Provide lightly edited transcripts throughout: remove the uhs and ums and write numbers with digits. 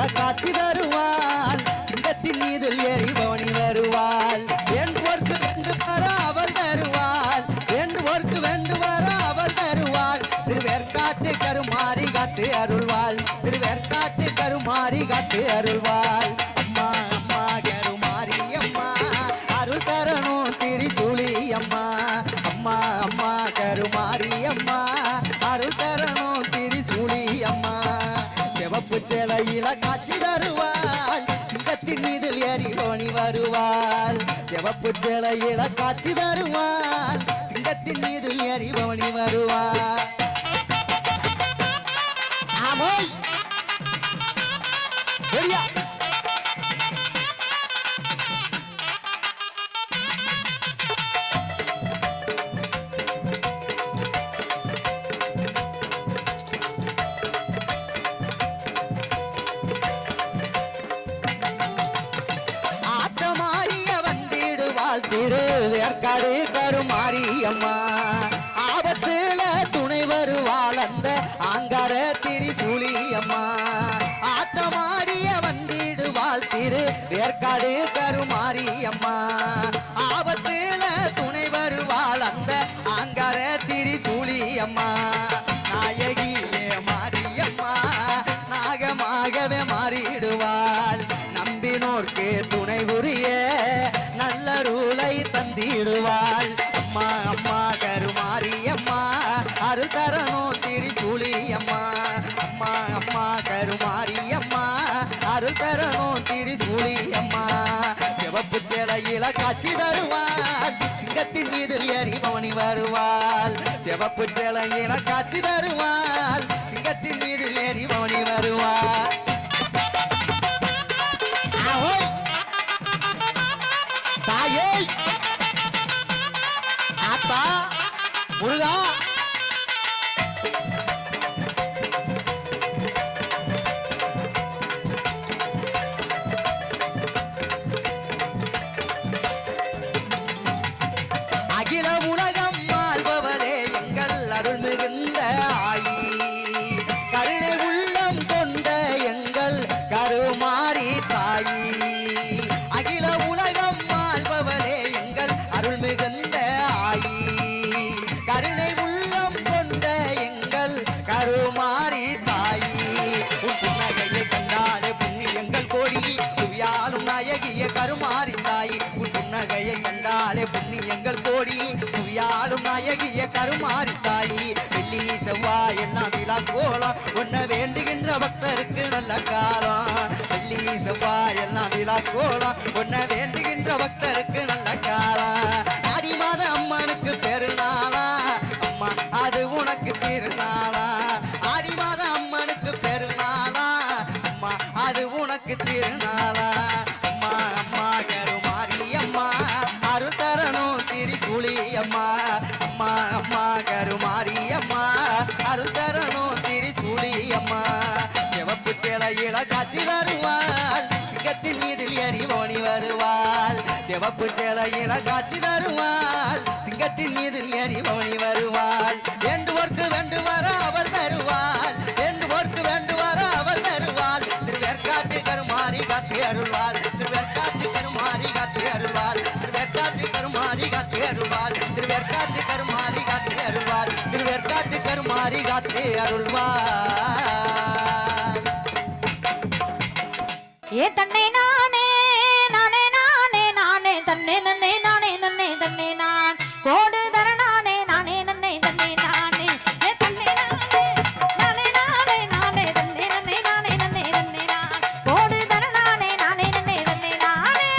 காட்சி தருவாள் சிங்கத்தின் மீது ஏறி பவனி வருவாள் வேண்டுவோர்க்கு வென்று வர அவள் தருவாள் வேண்டுவோர்க்கு வென்று வர அவள் தருவாள் திருவேற்காட்டு கருமாரி காத்து அருள்வாள் திருவேற்காட்டு கருமாரி காத்து அருள்வாள் அம்மா அம்மா கருமாரி அம்மா அருள் தரணும் திரிசூலி அம்மா அம்மா அம்மா கருமாரி அம்மா அருள் தரணும் திரிசூலி அம்மா சிவப்பு சேலையில காட்சி தருவாள் சிங்கத்தின் மீது ஏறி ஓணி வருவாள் சிவப்பு சேலையில காட்சி தருவாள் சிங்கத்தின் மீது ஏறி ஓணி வருவாள் ஆமோய் சரியா திருவேற்காடு கருமாரி அம்மா ஆபத்துல துணை வருவாள் அந்த ஆங்கார திரிசூலி அம்மா ஆட்டமாடிய வந்திடுவாள் திருவேற்காடு கருமாரி அம்மா ஆபத்துல துணை வருவாள் அந்த ஆங்கார திரிசூலி அம்மா நாயகியே மாரியம்மா நாகமாகவே மாறிடுவாள் நம்பினோர்க்கு துணை புரிய நல்லருளை தந்திடுவாள் அம்மா அம்மா கருமாரி அம்மா அருள் தரணும் திரிசூலி அம்மா அம்மா அம்மா கருமாரி அம்மா அருள் தரணும் திரிசூலி அம்மா சிவப்பு சேலையில காட்சி தருவாள் சிங்கத்தின் மீது ஏறி பவனி வருவாள் சிவப்பு சேலையில காட்சி தருவாள் சிங்கத்தின் மீது ஏறி பவனி வருவாள் தாயே ஆத்தா முருகா அகில உலகம் ஆள்பவளே எங்கள் அருள் மிகுந்த ஆயி கருணை உள்ளம் கொண்ட எங்கள் கருமாரி தாயி அகில உலகம் ஆள்பவளே எங்கள் அருள் மிகுந்த ஆயி கருணை உள்ளம் கொண்ட எங்கள் கருமாரி தாயி உன் புன்னகையை கண்டாலே புண்ணியங்கள் கோடி புவியாலும் நாயகிய கருமாரி தாயி உன் புன்னகையை கண்டாலே புண்ணியங்கள் கோடி புவியாலும் நாயகிய கருமாரி தாயி வெள்ளி செவ்வாய் எல்லாம் விழா கோலம் உன்னை வேண்டுகின்ற பக்தருக்கு நல்ல காலம் வெள்ளி செவ்வாய் எல்லாம் விழா கோலம் உன்னை வேண்டுகின்ற பக்தருக்கு நல்ல காலம் ஆடி மாத அம்மனுக்கு பெருநாளா அம்மா அது உனக்கு திருநாளா ஆடி மாத அம்மனுக்கு பெருநாளா அம்மா அது உனக்கு திருநாளா அம்மா அம்மா கருமாரி அம்மா அருள் தரணும் திரிசூலி அம்மா அம்மா அம்மா கருமாரி அம்மா அருள் தரணும் திரிசூலி அம்மா சிவப்பு சேலையில காட்சி தருவாள் சிங்கத்தின் மீதில் ஏறி ஓணி வருவாள் சிவப்பு சேலையில காட்சி தருவாள் சிங்கத்தின் மீதில் ஏறி ஓணி வருவாள் வேண்டுவோர்க்கு வேண்டு வர அவள் தருவாள் வேண்டுவோர்க்கு வேண்டு வர அவள் தருவாள் திருவேற்காட்டு கருமாரி காத்து அருள்வாள் திருவேற்காட்டு கருமாரி காத்து அருள்வாள் திருவேற்காட்டு கருமாரி காத்து அருள்வாள் திருவேற்காட்டு கருமாரி காத்து அருள்வாள் திருவேற்காட்டு கருமாரி காத்து அருள்வாள் ஏ தன்னை நானே நானே நானே நானே தன்னை நன்னே நானே நன்னே தன்னை நான் கோடு தர நானே நானே நன்னே தன்னை நானே ஏ தன்னை நானே நானே நானே நானே தன்னை நன்னே நானே நன்னே தன்னை நான் கோடு தர நானே நானே நன்னே தன்னை நானே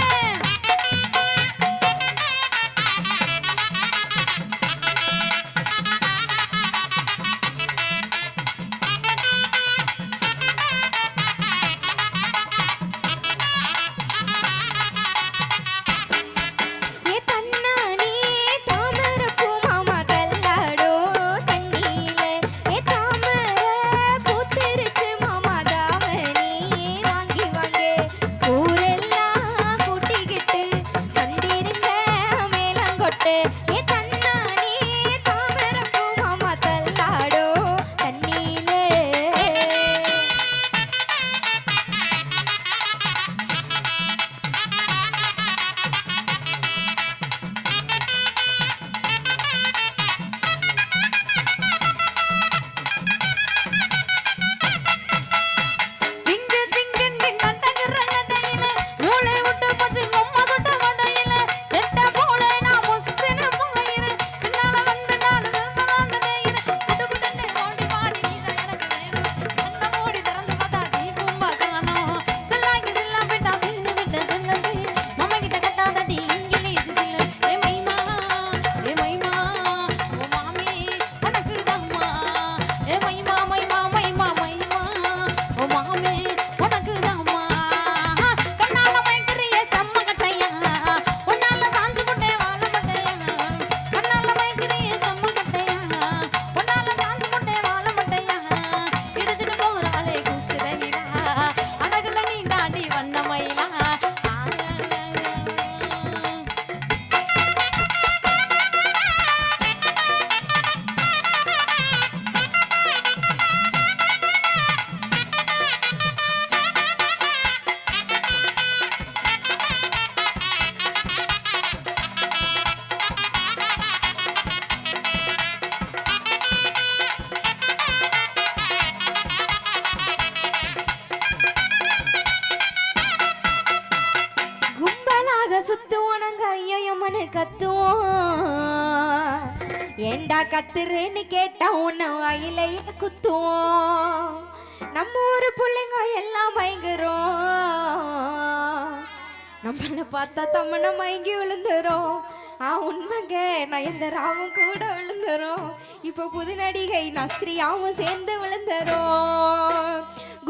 கும்பலாக சுத்துவோம் நாங்க ஐயோயம்மனு கத்துவோம். ஏண்டா கத்துறேன்னு கேட்டா உன்னை வாயிலையே குத்துவோம். நம்ம ஊரு பிள்ளைங்க எல்லாம் பயங்கரம், நம்மள பார்த்தா தம்மனை மயங்கி விழுந்துரும். உண்மைங்க நயன்தாராவும் கூட விழுந்துரும். இப்போ புது நடிகை நஸ்ரியாவும் சேர்ந்து விழுந்துரும்.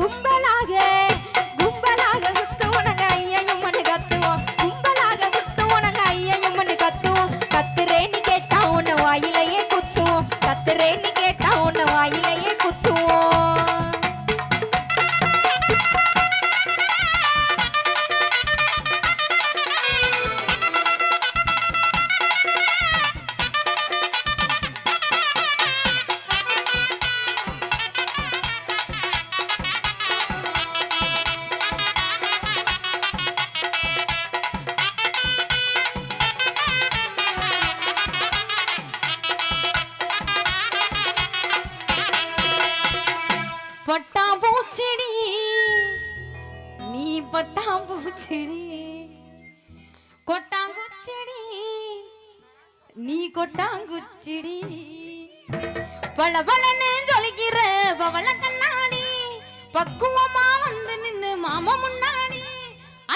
கும்பலாக கும்பலாக சுத்துவோம் நாங்க ஐயையம்மனு கத்துவோம். கும்பலாக சுத்துவோம் நாங்க ஐயையம்மனு கத்துவோம். கத்துறேன்னு கேட்டா உன்னை வாயிலையே குத்துவோம். கத்துறேன்னு கேட்டா உன்னை வாயிலையே குத்துவோம். பட்டாம்பூச்செடி நீ பட்டாம்பூச்செடி, கொட்டாங்குச்செடி நீ கொட்டாங்குச்செடி, பளபளன்னு ஜொலிக்கிற பவள கண்ணாடி பக்குவமா வந்து நின்னு மாமா முன்னாடி.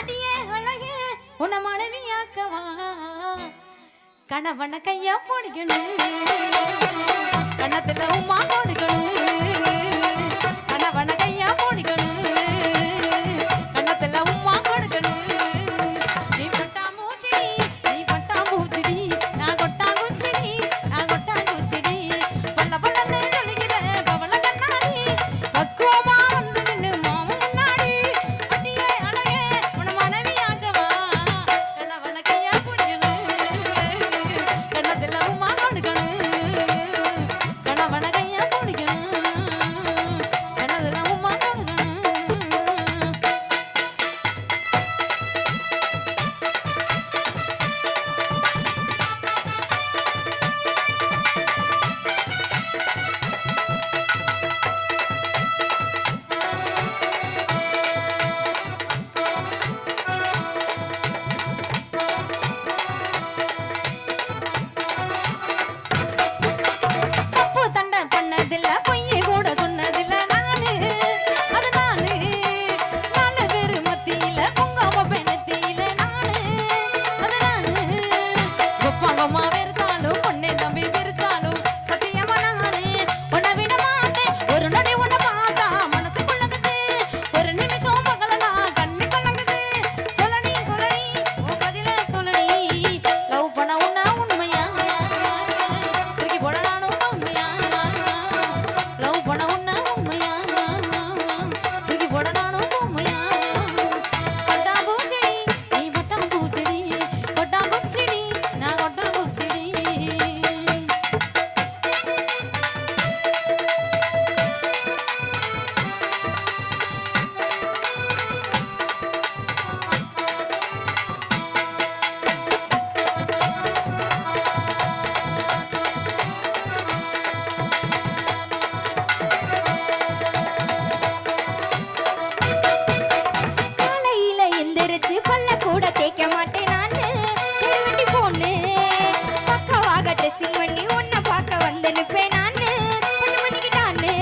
அடியே அழகே உன மனைவியாக்கவா, கணவன கையா போடிக்கணும், கண்ணத்துல உமா போடுக்கணும், கணவன கையா போடிக்கணும், கண்ணத்துல உமா கொடுக்கணும். நீ பட்டாம்பூச்செடி நீ பட்டாம்பூச்செடி, நான் கொட்டாங்குச்செடி நான் கொட்டாங்குச்செடி, பல்ல பல்லன்னு சொல்லுகிற பவள கண்ணாடி பக்குவமா வந்து நின்னு மாமா முன்னாடி. அடியே அழகே உன மனைவியாக்கவா, கணவன கையா போடிக்கணும், கண்ணத்துல உமா கொடுக்கணும், கணவன கையா போடிக்கணும், கண்ணத்துல உமா கொடுக்கணும். தப்பு தண்டை பண்ணதில்ல, பொய்யை கூட சொன்னதில்ல நானு, அது நானு. நாலு பேரு மத்தியில பொங்காம பெண்ணத்தியில நானு, அது நானு. ஒப்பாங்கம்மா வெறுத்தாலும் பொண்ணே தம்பி வெறுத்தாலும் சத்தியமா நானு உன்னை விட மாட்டேன். ஒரு நொடி உன்னை பார்த்தா மனசு குள்ளங்குது, ஒரு நிமிஷம் பகலலாம் கண்ணு கலங்குது. சொல்லணி சொல்லணி உன் பதில சொல்லணி, லவ் பண்ண உன்ன உண்மையா தூக்கி போட நானும் உண்மையா, லவ் பண்ண உன்ன உண்மையா தூக்கி போட நானும் உண்மையா. பட்டாம்பூச்செடி நீ பட்டாம்பூச்செடி, கொட்டாங்குச்செடி நான் கொட்டாங்குச்செடி. காலையில எந்திரிச்சு பல்ல கூட தேய்க்க மாட்டேன் நானு, தெருவண்டி பொண்ணு பக்கவாக ட்ரெஸ்ஸிங் பண்ணி உன்னை பார்க்க வந்து நிப்பேன் நானு. 10 மணிக்கு நானு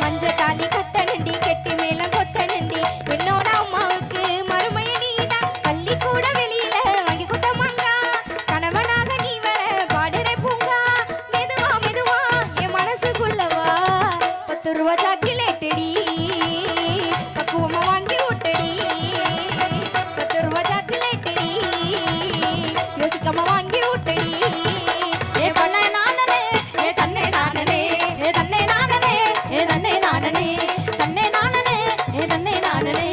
மஞ்ச தாலி கட்டணண்டி, கெட்டி மேல கொட்டணண்டி, என்னோட அம்மாவுக்கு மருமைய நீதான். பள்ளி கூட வெளியில வாங்கி குட்டமாங்கா, கணவனாக நீ வர பாடுற பூங்கா. மெதுவா மெதுவா என் மனசுக்குள்ளவா 10 ரூபா சாக்கிலேட்டடி பக்குவமா வாங்கி விட்டடி, 10 ரூபா சாக்கிலேட்டடி யோசிக்காம வாங்கி விட்டடி. ஏ பண்ணே நானனே ஏ தன்னே நானனே ஏ தன்னே நானனே ஏ தன்னே நானனே தன்னே நானனே ஏ தன்னே நானனே.